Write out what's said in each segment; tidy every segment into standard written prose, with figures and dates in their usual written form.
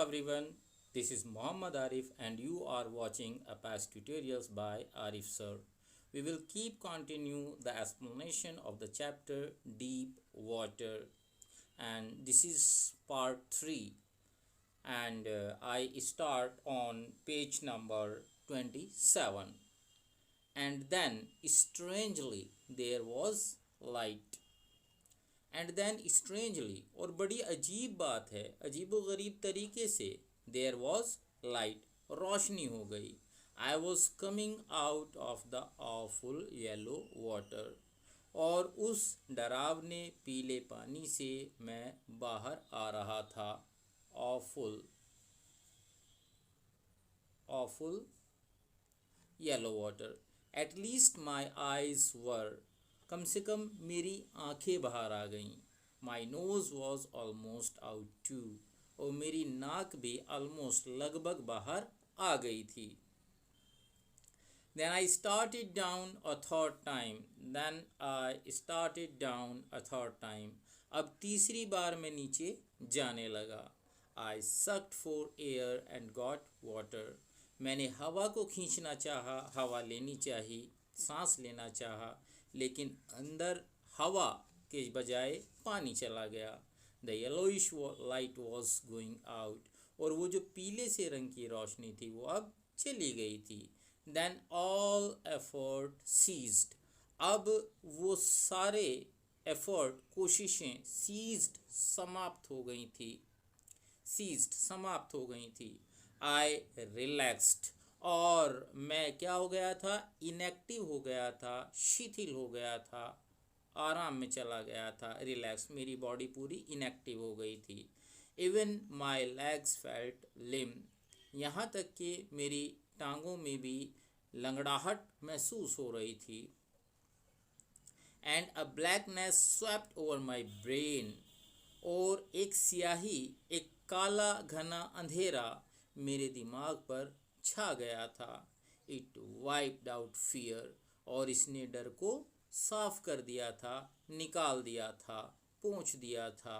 everyone, this is Muhammad Arif and you are watching a past tutorials by Arif sir. We will keep continue the explanation of the chapter Deep Water, and this is part 3, and I start on page number 27. And then strangely there was light. And then strangely, और बड़ी अजीब बात है, अजीबो गरीब तरीके से, there was light, रोशनी हो गई. I was coming out of the awful yellow water, और उस डरावने पीले पानी से मैं बाहर आ रहा था. Awful awful yellow water. At least my eyes were, कम से कम मेरी आंखें बाहर आ गईं. My nose was almost out too, और मेरी नाक भी ऑलमोस्ट लगभग बाहर आ गई थी. Then I started down a third time. Then I started down a third time. अब तीसरी बार मैं नीचे जाने लगा. I sucked for air and got water. मैंने हवा को खींचना चाहा, हवा लेनी चाहिए, सांस लेना चाहा, लेकिन अंदर हवा के बजाय पानी चला गया. The yellowish light was going out, और वो जो पीले से रंग की रोशनी थी वो अब चली गई थी. देन ऑल एफर्ट सीज्ड, अब वो सारे एफर्ट, कोशिशें, सीज्ड, समाप्त हो गई थी. सीज्ड, समाप्त हो गई थी. आई रिलैक्स्ड, और मैं क्या हो गया था, इनएक्टिव हो गया था, शिथिल हो गया था, आराम में चला गया था. रिलैक्स, मेरी बॉडी पूरी इनएक्टिव हो गई थी. इवन माई लेग्स फेल्ट लिम, यहाँ तक कि मेरी टांगों में भी लंगड़ाहट महसूस हो रही थी. And a blackness swept over my brain, और एक स्याही, एक काला घना अंधेरा मेरे दिमाग पर छा गया था. इट वाइप्ड आउट फियर, और इसने डर को साफ कर दिया था, निकाल दिया था, पोंछ दिया था.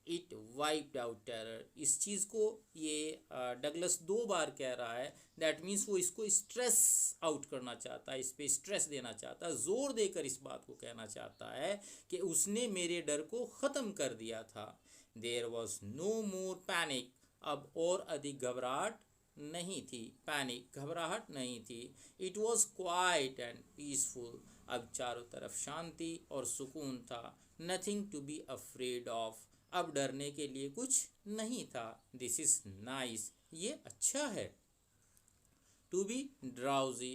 इट वाइप्ड आउट टेरर, इस चीज़ को ये डगलस 2 बार कह रहा है. दैट मीन्स वो इसको स्ट्रेस आउट करना चाहता है, इस पर स्ट्रेस देना चाहता है, जोर देकर इस बात को कहना चाहता है कि उसने मेरे डर को ख़त्म कर दिया था. There was no more panic, अब और अधिक घबराहट नहीं थी. पैनिक, घबराहट नहीं थी. It was quiet and peaceful, अब चारों तरफ शांति और सुकून था. Nothing to be afraid of, अब डरने के लिए कुछ नहीं था. दिस इज नाइस, ये अच्छा है. To be drowsy,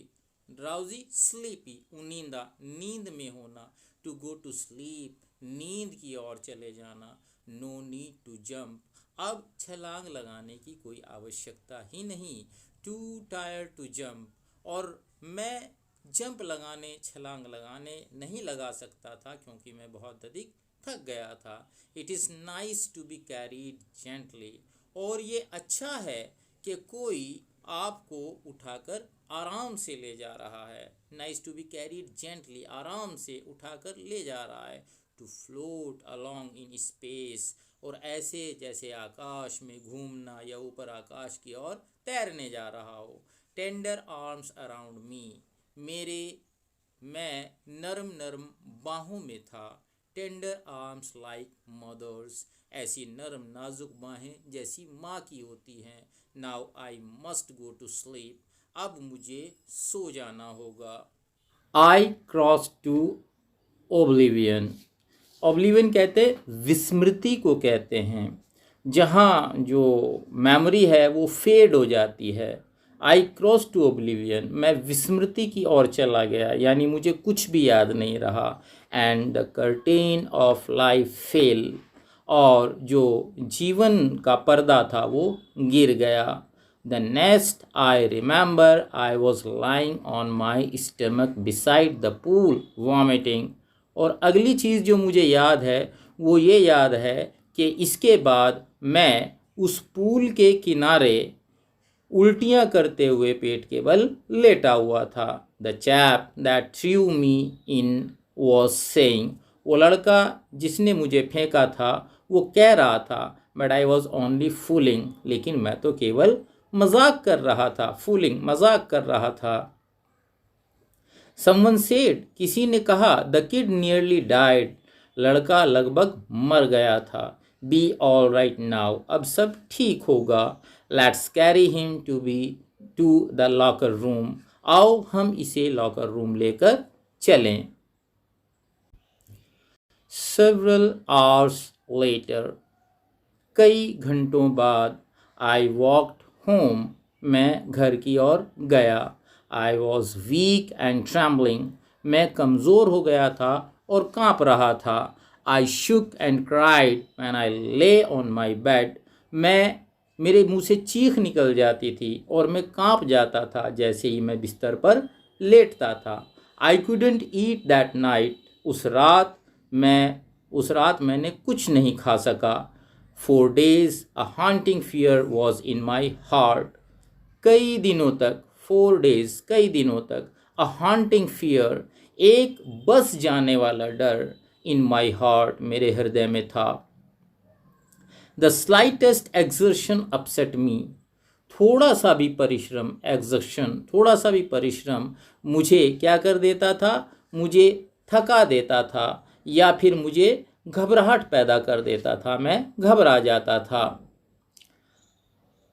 drowsy sleepy, उनींदा, नींद में होना. टू गो टू स्लीप, नींद की ओर चले जाना. नो नीड टू जंप, अब छलांग लगाने की कोई आवश्यकता ही नहीं. टू टायर्ड टू जंप, और मैं जंप लगाने, छलांग लगाने नहीं लगा सकता था क्योंकि मैं बहुत अधिक थक गया था. It is nice to be carried gently, और ये अच्छा है कि कोई आपको उठाकर आराम से ले जा रहा है. Nice to be carried gently, आराम से उठाकर ले जा रहा है. To float along in space, और ऐसे जैसे आकाश में घूमना या ऊपर आकाश की ओर तैरने जा रहा हो. टेंडर आर्म्स अराउंड मी, मैं नरम नरम बाहों में था. टेंडर आर्म्स लाइक मदर्स, ऐसी नरम नाजुक बाहें जैसी माँ की होती हैं. Now I must go to sleep, अब मुझे सो जाना होगा. I cross to oblivion, oblivion कहते विस्मृति को कहते हैं, जहाँ जो मेमोरी है वो फेड हो जाती है. आई क्रॉस टू ओब्लिवियन, मैं विस्मृति की ओर चला गया, यानी मुझे कुछ भी याद नहीं रहा. And the curtain of life fail, और जो जीवन का पर्दा था वो गिर गया. The next I remember I was lying on my stomach beside the pool vomiting, और अगली चीज़ जो मुझे याद है वो ये याद है कि इसके बाद मैं उस पूल के किनारे उल्टियाँ करते हुए पेट के बल लेटा हुआ था. The chap that through me in was saying, वो लड़का जिसने मुझे फेंका था वो कह रहा था. But I was only fooling, लेकिन मैं तो केवल मजाक कर रहा था, फूलिंग मजाक कर रहा था। Someone said, किसी ने कहा, द किड नियरली डाइड, लड़का लगभग मर गया था। बी ऑल राइट नाउ, अब सब ठीक होगा। Let's carry him to the locker room, आओ हम इसे लॉकर रूम लेकर चलें। Several hours later, कई घंटों बाद, I walked home, मैं घर की ओर गया। I was weak and trembling, मैं कमज़ोर हो गया था और काँप रहा था। I shook and cried when I lay on my bed, मेरे मुंह से चीख निकल जाती थी और मैं काँप जाता था जैसे ही मैं बिस्तर पर लेटता था। I couldn't eat that night, उस रात मैंने कुछ नहीं खा सका। For days a haunting fear was in my heart, कई दिनों तक, 4 days, कई दिनों तक, a haunting fear, एक बस जाने वाला डर, in my heart, मेरे हृदय में था। The slightest exertion upset me, थोड़ा सा भी परिश्रम, exertion, थोड़ा सा भी परिश्रम मुझे क्या कर देता था, मुझे थका देता था या फिर मुझे घबराहट पैदा कर देता था, मैं घबरा जाता था।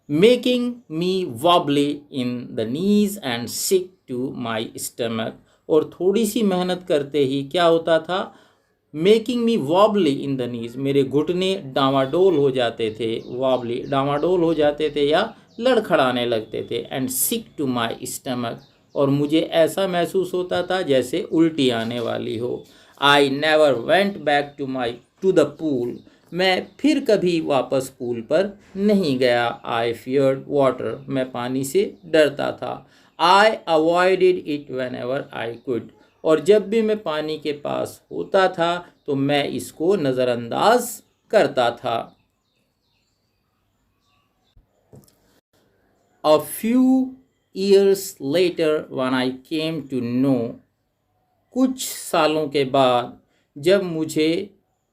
Making me wobbly in the knees and sick to my stomach, और थोड़ी सी मेहनत करते ही क्या होता था, making me wobbly in the knees, मेरे घुटने डामाडोल हो जाते थे, वॉबली डामाडोल हो जाते थे या लड़खड़ाने लगते थे। And sick to my stomach, और मुझे ऐसा महसूस होता था जैसे उल्टी आने वाली हो। I never went back to the pool, मैं फिर कभी वापस पूल पर नहीं गया। आई फियर्ड वाटर, मैं पानी से डरता था। I avoided it whenever I could, और जब भी मैं पानी के पास होता था तो मैं इसको नज़रअंदाज करता था। A few years later when I came to know, कुछ सालों के बाद जब मुझे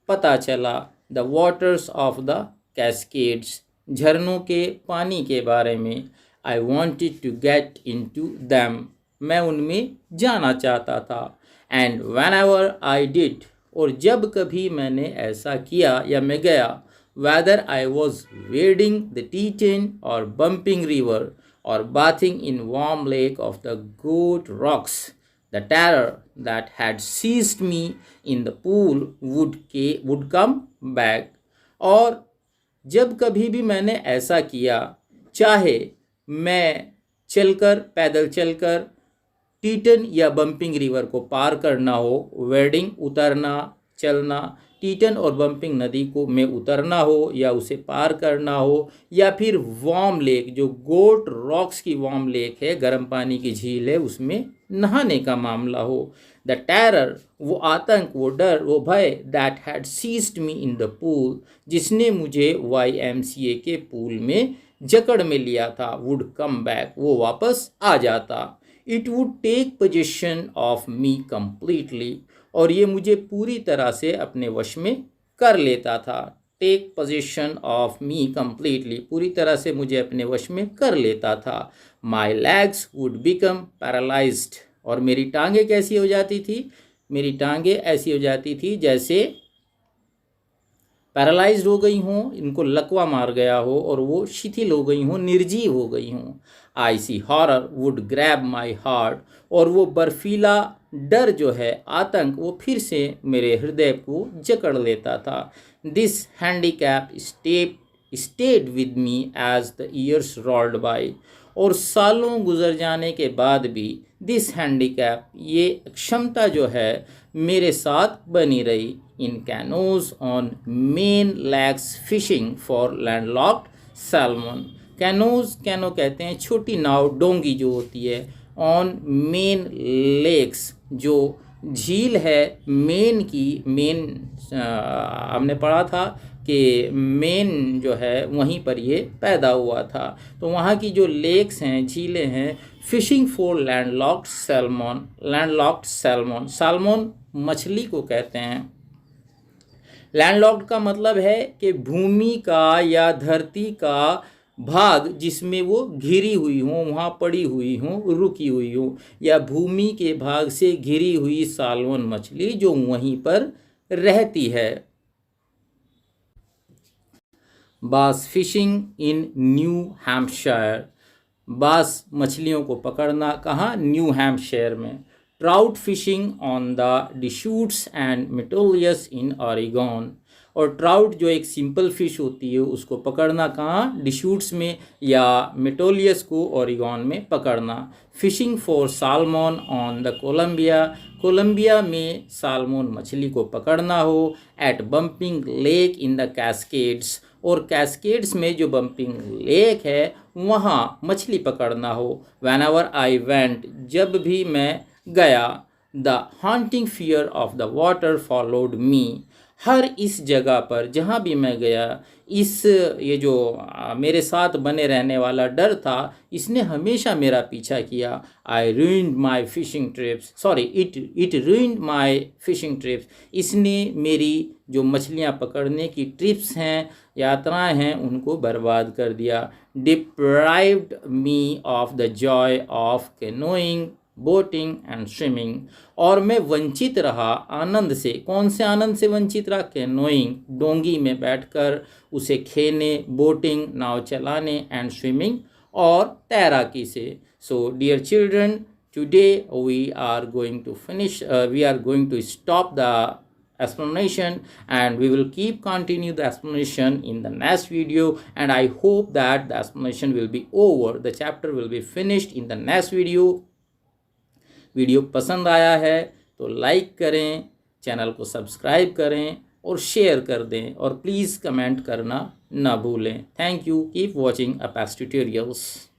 पता चला, the waters of the cascades, झरनों के पानी के बारे में, I wanted to get into them, मैं उनमें जाना चाहता था। And whenever I did, और जब कभी मैंने ऐसा किया या मैं गया, whether I was wading the Teton or bumping river or bathing in warm lake of the Goat Rocks, the terror that had seized me in the pool would come back, और जब कभी भी मैंने ऐसा किया, चाहे मैं पैदल चलकर टीटन या बम्पिंग रिवर को पार करना हो, वेडिंग उतरना, चलना, टीटन और बम्पिंग नदी को में उतरना हो या उसे पार करना हो, या फिर वार्म लेक, जो गोट रॉक्स की वार्म लेक है, गर्म पानी की झील है, उसमें नहाने का मामला हो। द टेरर, वो आतंक, वो डर, वो भय, that had seized me in the pool, जिसने मुझे YMCA के पूल में जकड़ में लिया था, वुड कम बैक, वो वापस आ जाता। It would take position of me completely, और ये मुझे पूरी तरह से अपने वश में कर लेता था। Take position of me completely, पूरी तरह से मुझे अपने वश में कर लेता था। My legs would become paralysed, और मेरी टांगें कैसी हो जाती थी, मेरी टांगें ऐसी हो जाती थी जैसे पैरालाइज्ड हो गई हों, इनको लकवा मार गया हो और वो शिथिल हो गई हों, निर्जीव हो गई हों। I see horror would grab my heart, और वो बर्फीला डर जो है, आतंक, वो फिर से मेरे हृदय को जकड़ लेता था। This handicap stayed with me as the years rolled by, और सालों गुजर जाने के बाद भी दिस हैंडीकैप, ये क्षमता जो है, मेरे साथ बनी रही। In canoes on Maine lakes fishing for landlocked salmon, canoe कहते हैं छोटी नाव, डोंगी जो होती है, ऑन मेन लेक्स, जो झील है मेन की, हमने पढ़ा था कि मेन जो है वहीं पर ये पैदा हुआ था, तो वहाँ की जो लेक्स हैं, झीलें हैं, fishing for landlocked salmon, salmon मछली को कहते हैं। लैंडलॉक्ड का मतलब है कि भूमि का या धरती का भाग जिसमें वो घिरी हुई हो, वहाँ पड़ी हुई हो, रुकी हुई हो, या भूमि के भाग से घिरी हुई सालमन मछली जो वहीं पर रहती है। बास फिशिंग इन न्यू हैम्पशायर, बास मछलियों को पकड़ना कहाँ, न्यू हैम्पशायर में। Trout fishing on the Deschutes and Metolius in Oregon, और ट्राउट जो एक सिंपल फिश होती है उसको पकड़ना कहाँ, डिशूट्स में, या मेटोलियस को ऑरिगॉन में पकड़ना। Fishing for salmon on the Columbia, Columbia में सालमन मछली को पकड़ना हो। At Bumping Lake in the Cascades, और कैस्केड्स में जो बम्पिंग लेक है वहाँ मछली पकड़ना हो। वैन एवर आई वेंट, जब भी मैं गया। The haunting fear of the water followed me, हर इस जगह पर जहाँ भी मैं गया, ये जो मेरे साथ बने रहने वाला डर था, इसने हमेशा मेरा पीछा किया। I ruined my fishing trips, sorry it ruined my fishing trips, इसने मेरी जो मछलियाँ पकड़ने की ट्रिप्स हैं, यात्राएं हैं, उनको बर्बाद कर दिया। Deprived me of the Joy of canoeing, boating and swimming, और मैं वंचित रहा आनंद से। कौन से आनंद से वंचित रहा, कैनोइंग, डोंगी में बैठकर उसे खेने, बोटिंग, नाव चलाने, एंड स्विमिंग, और तैराकी से। So dear children, today we are going to stop the explanation, and we will continue the explanation in the next video, and I hope that the explanation will be over, the chapter will be finished in the next video. Video पसंद आया है तो like करें, channel को subscribe करें और share कर दें, और प्लीज़ कमेंट करना ना भूलें। Thank you, keep watching apex tutorials.